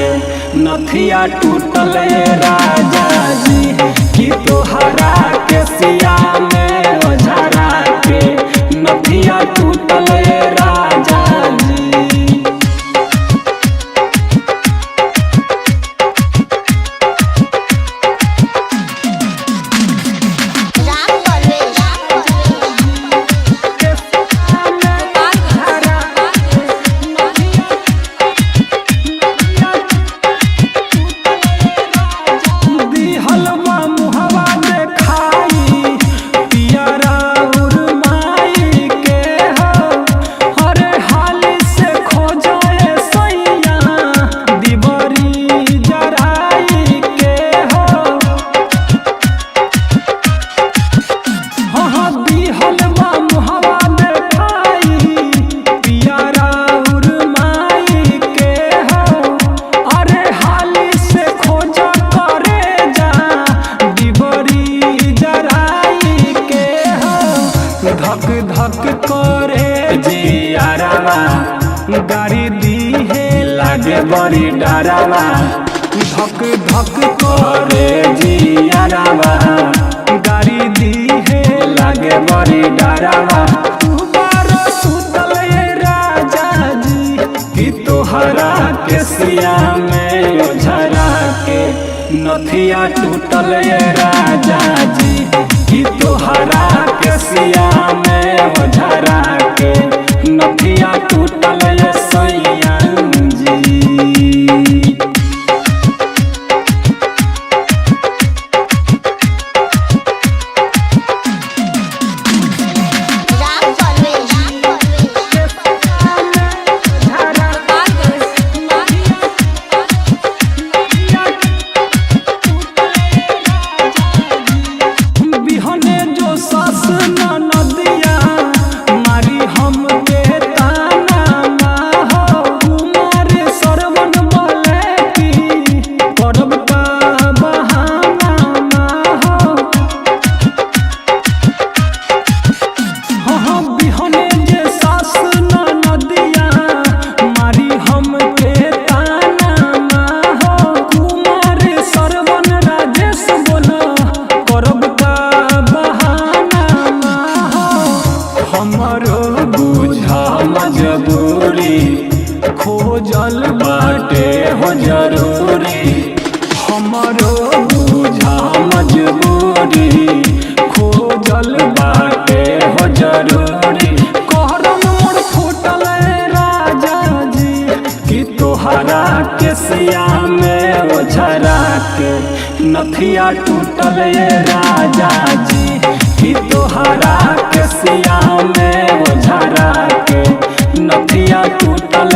के नथिया टूटल राजा जी कि तोहरा के सिया में ओझरा के नथिया टूटल राजा जी। धक धक करे जियारावा गाड़ी दी है लागे बड़ी डरावा। धक धक करे जियारावा गाड़ी दी है लागे बड़ी डरावा। तू बारो सुतल राजा जी कि तोहरा के सिया में ओझरा के नथिया टूटल राजा जी कि तोहरा के सिया में ओझरा के नथिया टूटल सैया जी। मजबूरी खोजल बाटे हो जरूरी हमरो बुझा मजबूरी खोजल बाटे हो जरूरी। कहरम मोर फूटल राजा जी कि तोहरा के सिया में ओझरा के नथिया टूटल राजा जी कि तोहरा के सिया में ओझरा के नथिया टूटल